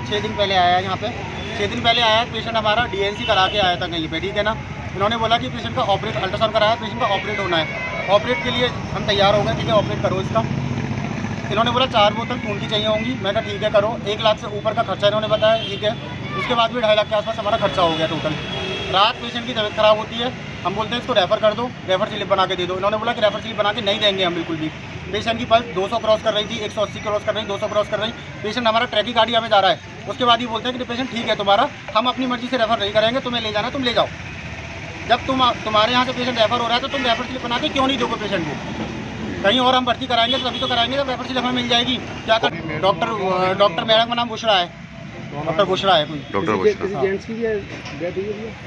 6 दिन पहले आया है यहाँ पे। 6 दिन पहले आया, पेशेंट हमारा DNC करा के आया था कहीं पे, ठीक है ना। इन्होंने बोला कि पेशेंट का ऑपरेट, अल्ट्रासाउंड कराया, पेशेंट का ऑपरेट होना है। ऑपरेट के लिए हम तैयार हो गए, ठीक है, ऑपरेट करो इसका। इन्होंने बोला 4 बोतल खून की चाहिए होंगी। मैं कहा ठीक है करो। 1 लाख से ऊपर का खर्चा इन्होंने बताया, ठीक है। उसके बाद भी 2.5 लाख के आसपास हमारा खर्चा हो गया टोटल। रात पेशेंट की तबीयत खराब होती है, हम बोलते हैं इसको रेफ़र कर दो, रेफ़र स्लिप बना के दे दो। इन्होंने बोला कि रेफ़र स्लिप बना के नहीं देंगे हम बिल्कुल भी। पेशेंट की पल्स 200 क्रॉस कर रही थी, 180 क्रॉस कर रही, 200 क्रॉस कर रही। पेशेंट हमारा ट्रैकिकार्डिया में जा रहा है। उसके बाद ही बोलते हैं कि पेशेंट ठीक है तुम्हारा, हम अपनी मर्जी से रेफ़र नहीं करेंगे, तुम्हें ले जाना तुम ले जाओ। जब तुम्हारे यहाँ से पेशेंट रेफ़र हो रहा है तो तुम रेफ़र स्लिप बना के क्यों नहीं दोगे पेशेंट को? कहीं और हम भर्ती कराएंगे तो तभी तो कराएंगे जब रेफ़र स्लिप हमें मिल जाएगी। क्या कर डॉक्टर मैडम का नाम बुशरा है, डॉक्टर बुशरा है कोई। डॉक्टर बुशरा।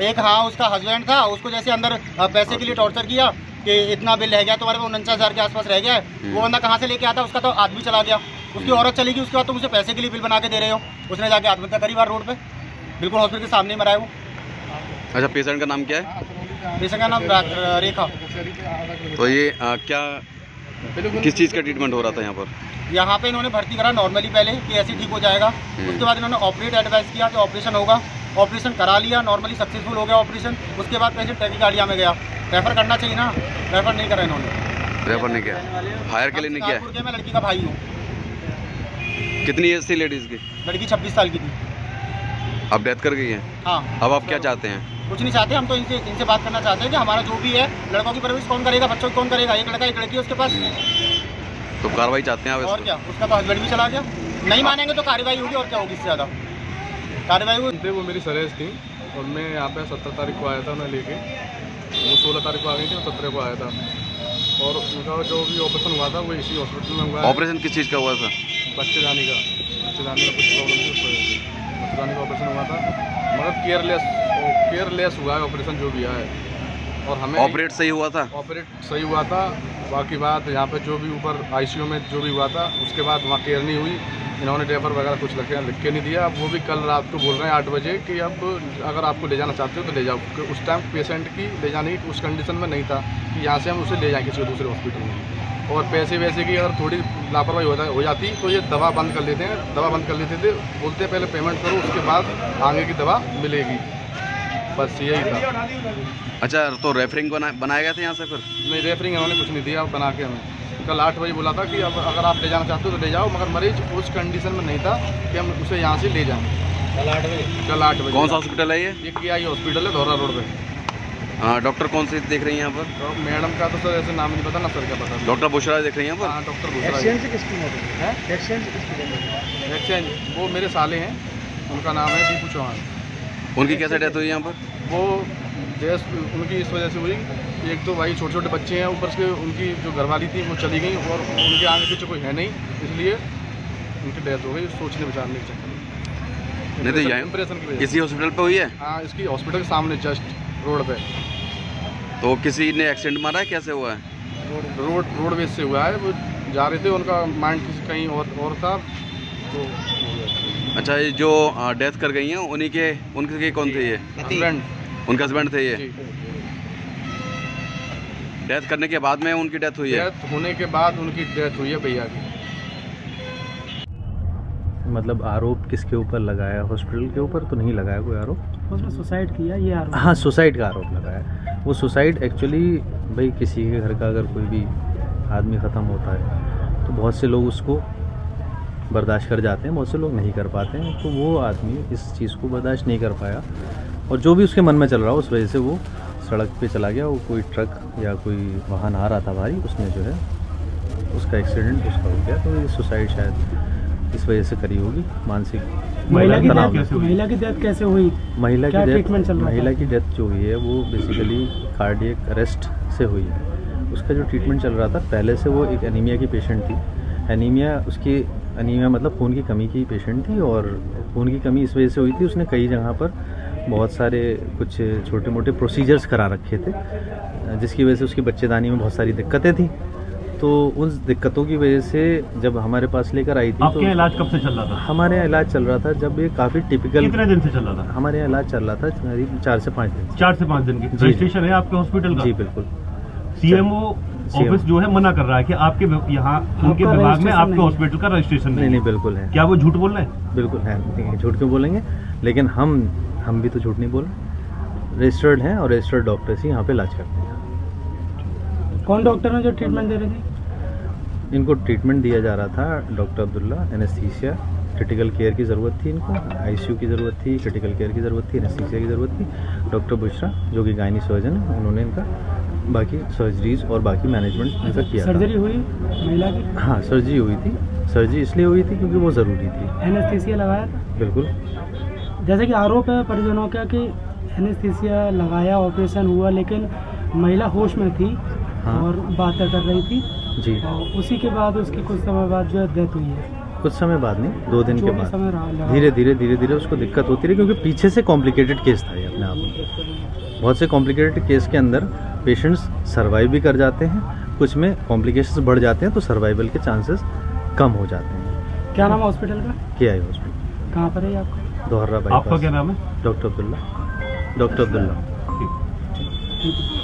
एक हाँ उसका हस्बैंड था, उसको जैसे अंदर पैसे के लिए टॉर्चर किया कि इतना बिल रह गया तुम्हारे को, 49,000 के आसपास रह गया है। वो बंदा कहाँ से लेके आता, उसका तो आदमी चला गया, उसकी औरत चली गई। उसके बाद तुम उसे पैसे के लिए बिल बना के दे रहे हो। उसने जाके आत्महत्या करी बार रोड पे, बिल्कुल हॉस्पिटल के सामने मरा है वो। अच्छा, पेशेंट का नाम क्या है? पेशेंट का नाम रेखा। तो ये क्या किस चीज़ का ट्रीटमेंट हो रहा था यहाँ पर? यहाँ पे इन्होंने भर्ती करा नॉर्मली पहले कि ऐसे ठीक हो जाएगा। उसके बाद इन्होंने ऑपरेट एडवाइस किया कि ऑपरेशन होगा। ऑपरेशन करा लिया, नॉर्मली सक्सेसफुल हो गया ऑपरेशन। उसके बाद पेशेंट ट्रैकिकार्डिया में गया। रेफ़र करना चाहिए ना, रेफ़र नहीं करा इन्होंने। रेफ़र नहीं किया, हायर के लिए नहीं किया। मैं लड़की का भाई हूँ। कितनी एज थी लेडीज़ की? लड़की 26 साल की थी। अब डेथ कर गई है? हाँ। अब आप क्या चाहते हैं? कुछ नहीं चाहते हम तो, इनसे बात करना चाहते हैं कि हमारा जो भी है, लड़कों की परवरिश कौन करेगा, बच्चों की कौन करेगा? एक लड़का एक लड़की है उसके पास। तो कार्रवाई चाहते हैं आप? और क्या, उसका तो हस्बैंड भी चला गया। नहीं मानेंगे तो कार्रवाई होगी, और क्या होगी इससे ज़्यादा कार्रवाई होगी। वो मेरी सरेज थी और मैं यहाँ पे 17 तारीख को आया था उन्हें लेके। वो 16 तारीख को आ गई थी, 17 को आया था। और उनका जो भी ऑपरेशन हुआ था वो इसी हॉस्पिटल में हुआ। ऑपरेशन किस चीज़ का हुआ था? बच्चे जाने का कुछ प्रॉब्लम थी, उस वजह से बच्चे जाने का ऑपरेशन हुआ था। मगर केयरलेस हुआ है ऑपरेशन जो भी है। और हमें ऑपरेट सही हुआ था? ऑपरेट सही हुआ था। बाकी बात यहाँ पे जो भी ऊपर ICU में जो भी हुआ था, उसके बाद वहाँ केयर नहीं हुई। इन्होंने रेफर वगैरह कुछ लिख के नहीं दिया। अब वो भी कल रात को बोल रहे हैं 8 बजे कि अब अगर आपको ले जाना चाहते हो तो ले जाओ। क्योंकि उस टाइम पेशेंट की ले जाने की उस कंडीशन में नहीं था कि यहाँ से हम उसे ले जाएँ किसी दूसरे हॉस्पिटल में। और पैसे वैसे की अगर थोड़ी लापरवाही हो जाती तो ये दवा बंद कर लेते हैं। दवा बंद कर लेते थे, बोलते पहले पेमेंट करो उसके बाद आगे की दवा मिलेगी, बस यही था। अच्छा, तो रेफरिंग बनाया गया था यहाँ से? फिर नहीं, रेफरिंग उन्होंने कुछ नहीं दिया बना के हमें। कल 8 बजे बोला था कि अब अगर आप ले जाना चाहते हो तो ले जाओ, मगर मरीज उस कंडीशन में नहीं था कि हम उसे यहाँ से ले जाएं। कल 8 बजे। कौन सा हॉस्पिटल है ये? KI हॉस्पिटल है, धौरा रोड पे। हाँ, डॉक्टर कौन से देख रही हैं यहाँ पर? तो मैडम का तो सर ऐसे नाम नहीं पता ना, सर क्या पता। डॉक्टर बुशरा देख रही हैं यहाँ पर? हाँ, डॉक्टर बुशरा। एक्सचेंज वो मेरे साले हैं, उनका नाम है दीपू चौहान। उनकी कैसे डेथ हुई यहाँ पर? वो डेथ उनकी इस वजह से हुई, एक तो भाई छोटे छोटे बच्चे हैं, ऊपर से उनकी जो घरवाली थी वो चली गई और उनके आगे पीछे कोई है नहीं, इसलिए उनकी डेथ हो गई सोचने विचारने के चक्कर में। नहीं तो यहाँ इंप्रेशन की वजह इसी हॉस्पिटल पे हुई है? हाँ, इसकी हॉस्पिटल के सामने जस्ट रोड पे। तो किसी ने एक्सीडेंट मारा है, कैसे हुआ है? रोडवेज से हुआ है। वो जा रहे थे, उनका माइंड किसी कहीं और था तो। अच्छा, ये जो डेथ कर गई हैं उनके कौन थे? ये हस्बैंड, उनके हस्बैंड थे ये? डेथ करने के बाद में उनकी डेथ हुई है? डेथ होने के बाद उनकी डेथ हुई है भैया की। मतलब आरोप किसके ऊपर लगाया? हॉस्पिटल के ऊपर तो नहीं लगाया कोई आरोप, उसने सुसाइड किया ये आरोप। हाँ, सुसाइड का आरोप लगाया। वो सुसाइड एक्चुअली भाई किसी के घर का अगर कोई भी आदमी ख़त्म होता है तो बहुत से लोग उसको बर्दाश्त कर जाते हैं, बहुत से लोग नहीं कर पाते हैं। तो वो आदमी इस चीज़ को बर्दाश्त नहीं कर पाया और जो भी उसके मन में चल रहा उस वजह से वो सड़क पे चला गया। वो कोई ट्रक या कोई वाहन आ रहा था भारी, उसने जो है उसका एक्सीडेंट उसका हो गया। तो ये सुसाइड शायद इस वजह से करी होगी, मानसिक। महिला की डेथ कैसे हुई? महिला की डेथ जो हुई है वो बेसिकली कार्डियक अरेस्ट से हुई है। उसका जो ट्रीटमेंट चल रहा था पहले से, वो एक एनीमिया की पेशेंट थी। एनीमिया मतलब खून की कमी की पेशेंट थी और खून की कमी इस वजह से हुई थी, उसने कई जगह पर बहुत सारे कुछ छोटे मोटे प्रोसीजर्स करा रखे थे, जिसकी वजह से उसकी बच्चेदानी में बहुत सारी दिक्कतें थी। तो उन दिक्कतों की वजह से जब हमारे पास लेकर आई थी। आपके इलाज कब से चल रहा था? हमारे यहाँ इलाज चल रहा था जब ये काफ़ी टिपिकल। कितने दिन से चल रहा था? हमारे यहाँ इलाज चल रहा था करीब 4 से 5 दिन। 4 से 5 दिन की रजिस्ट्रेशन है आपके हॉस्पिटल का? जी बिल्कुल। CMO ऑफिस जो है मना कर रहा है कि आपके यहाँ उनके विभाग में आपके हॉस्पिटल का रजिस्ट्रेशन नहीं बिल्कुल है। क्या वो झूठ बोल रहे हैं? बिल्कुल है, नहीं झूठ क्यों बोलेंगे, लेकिन हम भी तो झूठ नहीं बोल रहे। रजिस्टर्ड हैं और रजिस्टर्ड डॉक्टर्स ही यहाँ पे इलाज करते हैं। कौन डॉक्टर ने जो ट्रीटमेंट दे रहे थे? इनको ट्रीटमेंट दिया जा रहा था doctor Abdullah, anaesthesia, critical care की ज़रूरत थी इनको, आईसीयू की ज़रूरत थी, क्रिटिकल केयर की ज़रूरत थी, एनेस्थीसिया की ज़रूरत थी। डॉक्टर बुशरा जो कि गायनी सर्जन है, उन्होंने इनका बाकी सर्जरीज और बाकी मैनेजमेंट इनका किया। सर्जरी हुई महिला की? हाँ सर्जरी हुई थी। सर्जरी इसलिए हुई थी क्योंकि वो ज़रूरी थी। एनेस्थीसिया लगाया था? बिल्कुल। जैसे कि आरोप है परिजनों का कि एनेस्थीसिया लगाया, ऑपरेशन हुआ, लेकिन महिला होश में थी। हाँ। और बातें कर रही थी जी। और उसी के बाद उसकी कुछ समय बाद जो है डेथ हुई है। कुछ समय बाद नहीं, 2 दिन के बाद बाद धीरे धीरे उसको दिक्कत होती रही, क्योंकि पीछे से कॉम्प्लिकेटेड केस था ये अपने आप में। बहुत से कॉम्प्लिकेटेड केस के अंदर पेशेंट्स सर्वाइव भी कर जाते हैं, कुछ में कॉम्प्लिकेशंस बढ़ जाते हैं, तो सर्वाइवल के चांसेस कम हो जाते हैं। क्या नाम है हॉस्पिटल का? KI hospital. कहाँ पर है आपका? दोहरा बाईपास। आपका क्या नाम है? डॉक्टर अब्दुल्ला। ठीक।